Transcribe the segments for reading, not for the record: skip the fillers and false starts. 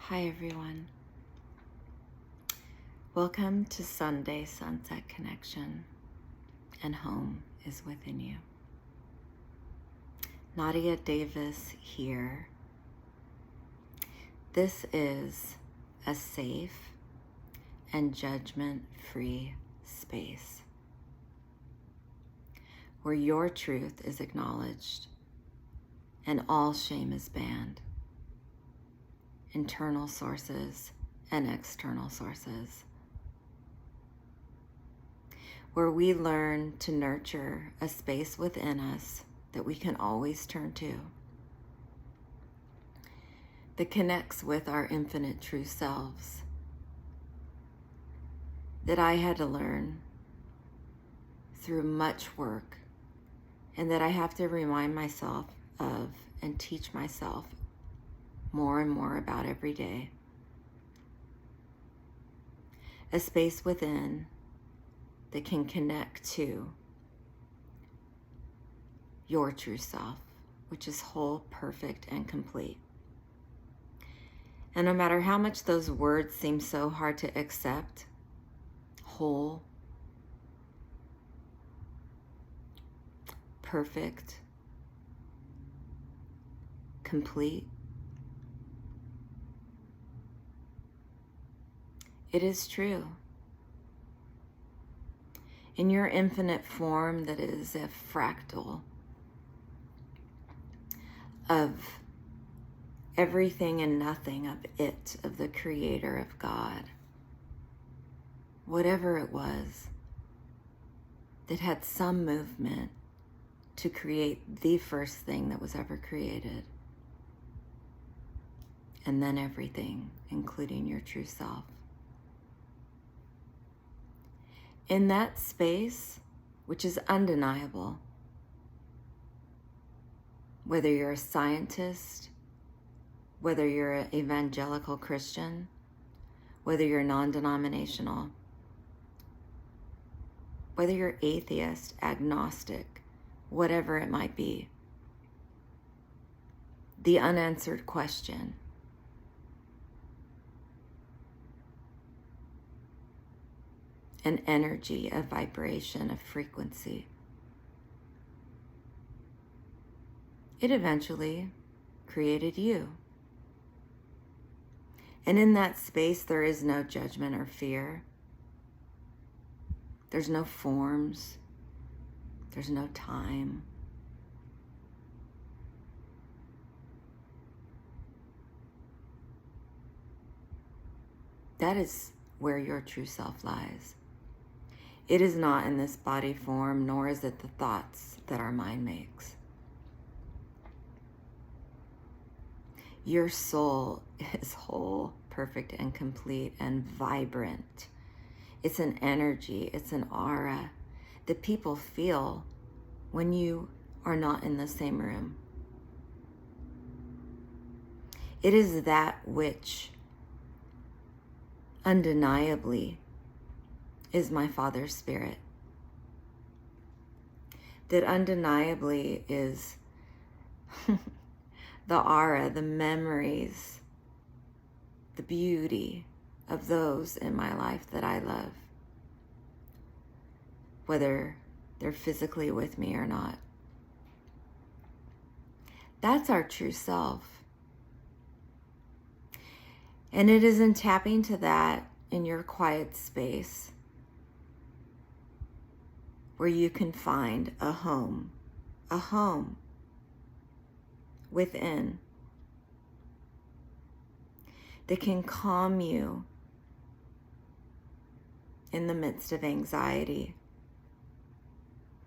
Hi everyone. Welcome to Sunday Sunset Connection, and home is within you. Nadia Davis here. This is a safe and judgment-free space where your truth is acknowledged and all shame is banned. Internal sources and external sources, where we learn to nurture a space within us that we can always turn to, that connects with our infinite true selves, that I had to learn through much work, and that I have to remind myself of and teach myself more and more about every day. A space within that can connect to your true self, which is whole, perfect, and complete. And no matter how much those words seem so hard to accept, whole, perfect, complete, it is true. In your infinite form that is a fractal of everything and nothing of it, of the Creator, of God, whatever it was that had some movement to create the first thing that was ever created, and then everything, including your true self. In that space, which is undeniable, whether you're a scientist, whether you're an evangelical Christian, whether you're non-denominational, whether you're atheist, agnostic, whatever it might be, the unanswered question, an energy, a vibration, a frequency, it eventually created you. And in that space, there is no judgment or fear. There's no forms. There's no time. That is where your true self lies. It is not in this body form, nor is it the thoughts that our mind makes. Your soul is whole, perfect, and complete, and vibrant. It's an energy, it's an aura that people feel when you are not in the same room. It is that which undeniably is my Father's Spirit. That undeniably is the aura, the memories, the beauty of those in my life that I love, whether they're physically with me or not. That's our true self. And it is in tapping to that in your quiet space where you can find a home within that can calm you in the midst of anxiety,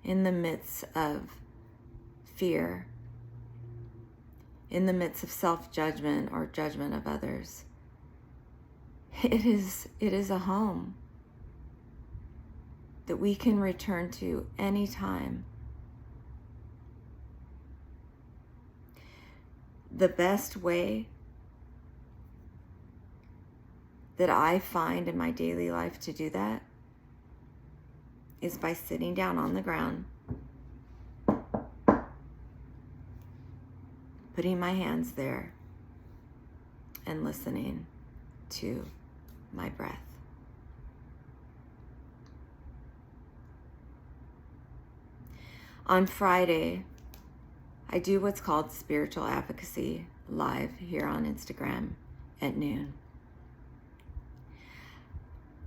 in the midst of fear, in the midst of self-judgment or judgment of others. It is a home that we can return to anytime. The best way that I find in my daily life to do that is by sitting down on the ground, putting my hands there, and listening to my breath. On Friday, I do what's called Spiritual Advocacy live here on Instagram at noon.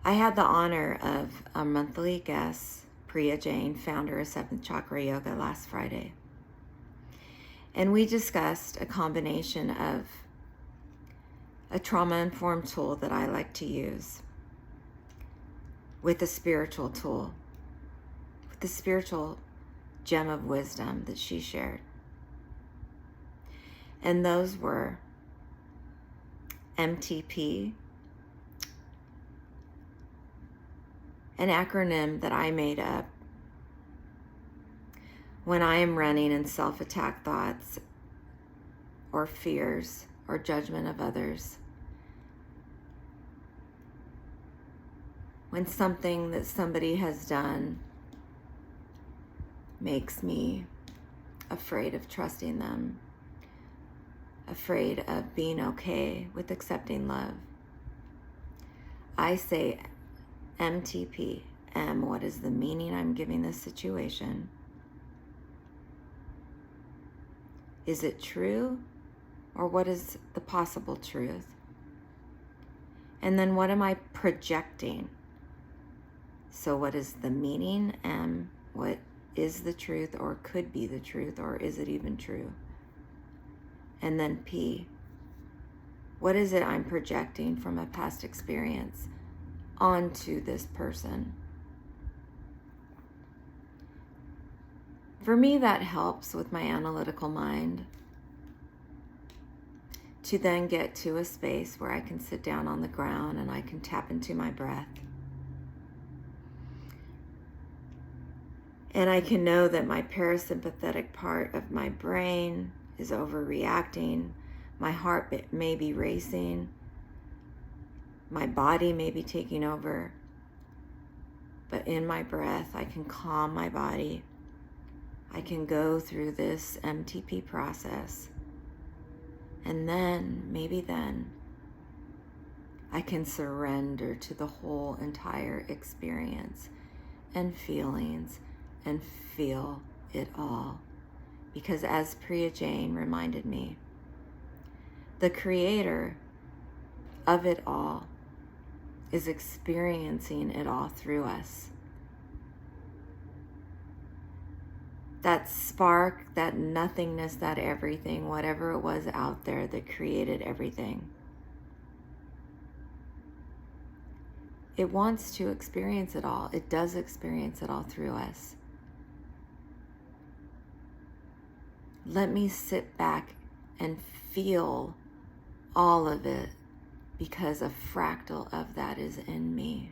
I had the honor of a monthly guest, Priya Jain, founder of Seventh Chakra Yoga, last Friday. And we discussed a combination of a trauma-informed tool that I like to use with a spiritual tool, with the spiritual gem of wisdom that she shared. And those were MTP, an acronym that I made up when I am running in self-attack thoughts or fears or judgment of others. When something that somebody has done makes me afraid of trusting them, afraid of being okay with accepting love, I say, MTP, M, what is the meaning I'm giving this situation? Is it true? Or what is the possible truth? And then what am I projecting? So what is the meaning? M, what is the truth or could be the truth, or is it even true? And then P, what is it I'm projecting from a past experience onto this person? For me, that helps with my analytical mind to then get to a space where I can sit down on the ground and I can tap into my breath. And I can know that my parasympathetic part of my brain is overreacting. My heart may be racing. My body may be taking over. But in my breath, I can calm my body. I can go through this MTP process. And then, maybe then, I can surrender to the whole entire experience and feelings and feel it all. Because as Priya Jain reminded me, the creator of it all is experiencing it all through us. That spark, that nothingness, that everything, whatever it was out there that created everything, it wants to experience it all. It does experience it all through us. Let me sit back and feel all of it, because a fractal of that is in me.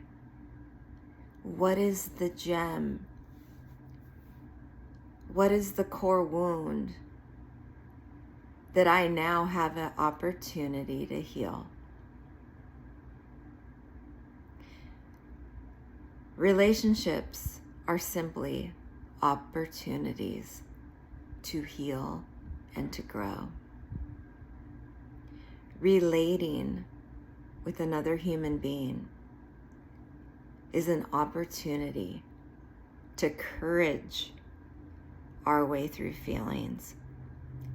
What is the gem? What is the core wound that I now have an opportunity to heal? Relationships are simply opportunities to heal and to grow. Relating with another human being is an opportunity to courage our way through feelings,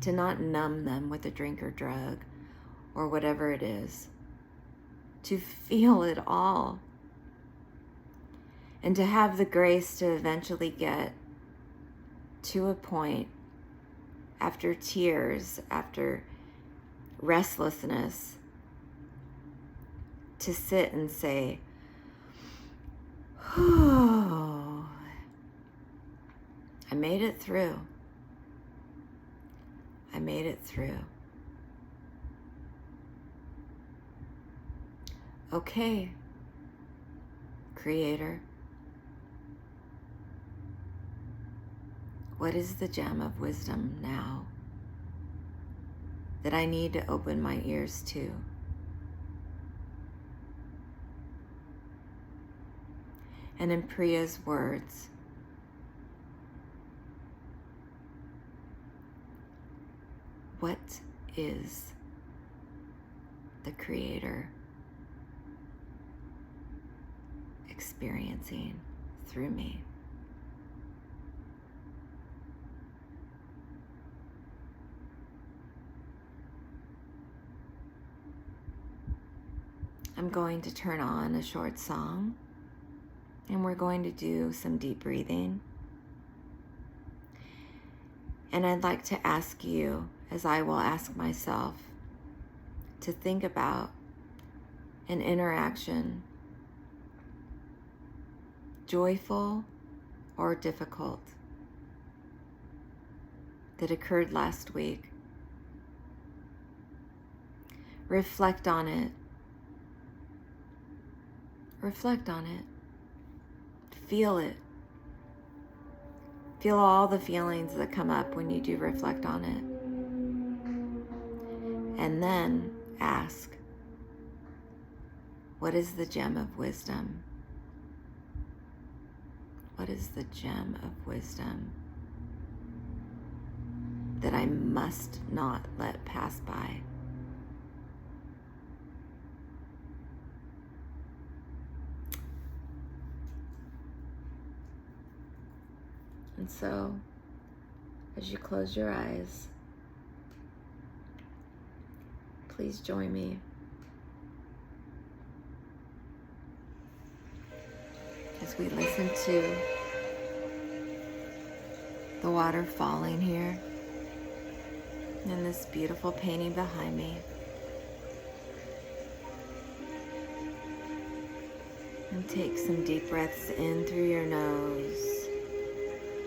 to not numb them with a drink or drug or whatever it is, to feel it all, and to have the grace to eventually get to a point after tears, after restlessness, to sit and say, oh, I made it through. I made it through. Okay, Creator. What is the gem of wisdom now that I need to open my ears to? And in Priya's words, what is the Creator experiencing through me. I'm going to turn on a short song, and we're going to do some deep breathing. And I'd like to ask you, as I will ask myself, to think about an interaction, joyful or difficult, that occurred last week. Reflect on it. Reflect on it. Feel it. Feel all the feelings that come up when you do reflect on it. And then ask, what is the gem of wisdom? What is the gem of wisdom that I must not let pass by? And so, as you close your eyes, please join me as we listen to the water falling here and this beautiful painting behind me. And take some deep breaths in through your nose,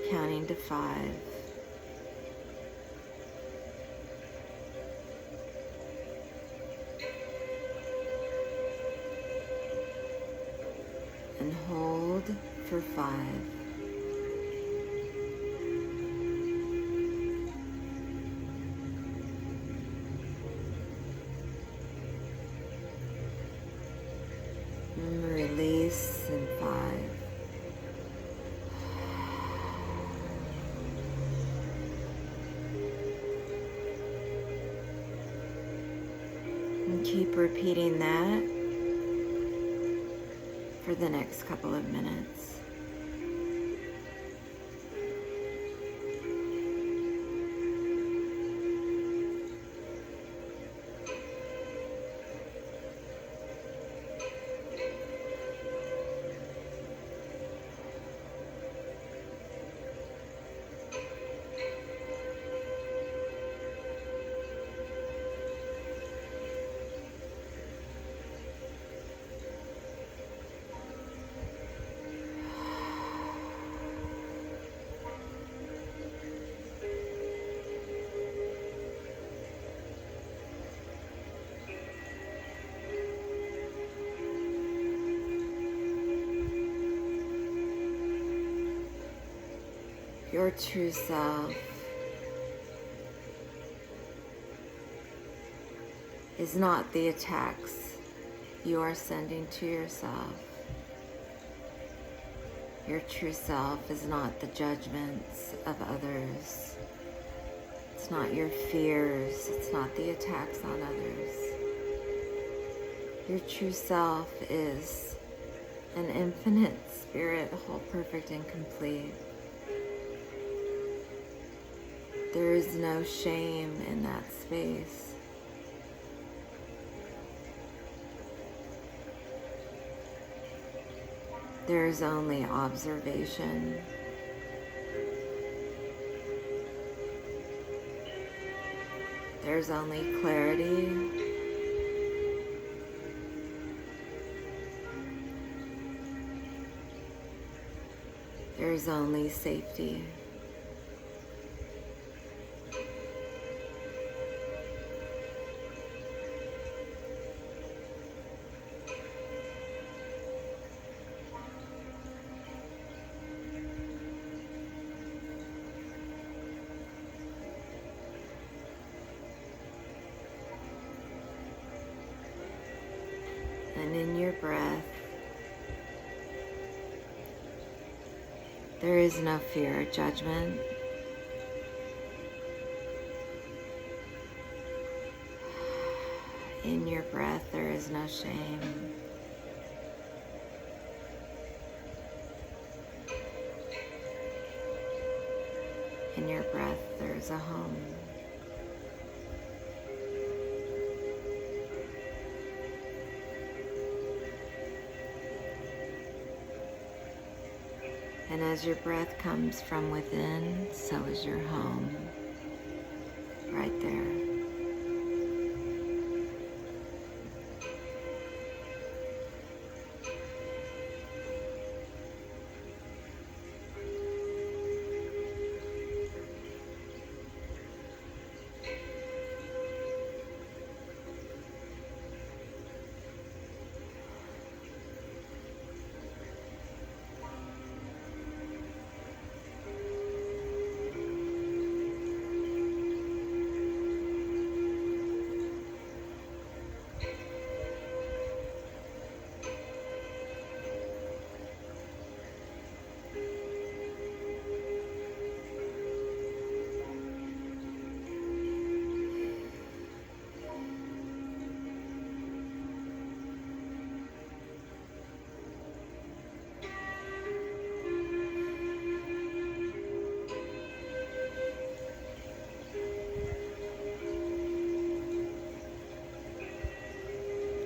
counting to 5. And hold for 5. And release in 5. And keep repeating that for the next couple of minutes. Your true self is not the attacks you are sending to yourself. Your true self is not the judgments of others. It's not your fears. It's not the attacks on others. Your true self is an infinite spirit, whole, perfect, and complete. There is no shame in that space. There is only observation. There's only clarity. There's only safety. And in your breath, there is no fear or judgment. In your breath, there is no shame. In your breath, there is a home. And as your breath comes from within, so is your home, right there.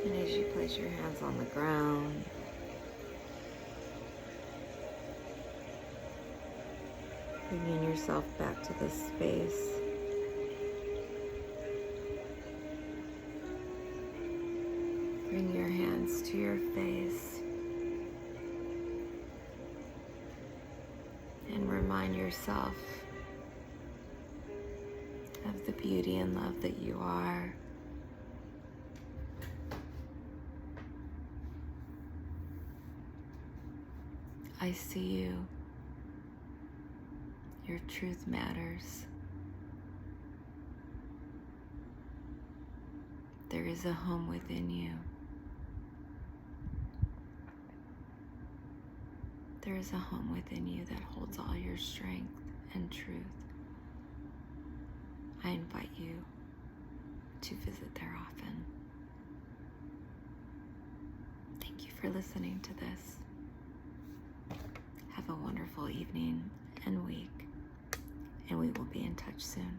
And as you place your hands on the ground, bringing yourself back to this space, bring your hands to your face and remind yourself of the beauty and love that you are. I see you. Your truth matters. There is a home within you. There is a home within you that holds all your strength and truth. I invite you to visit there often. Thank you for listening to this. Have a wonderful evening and week, and we will be in touch soon.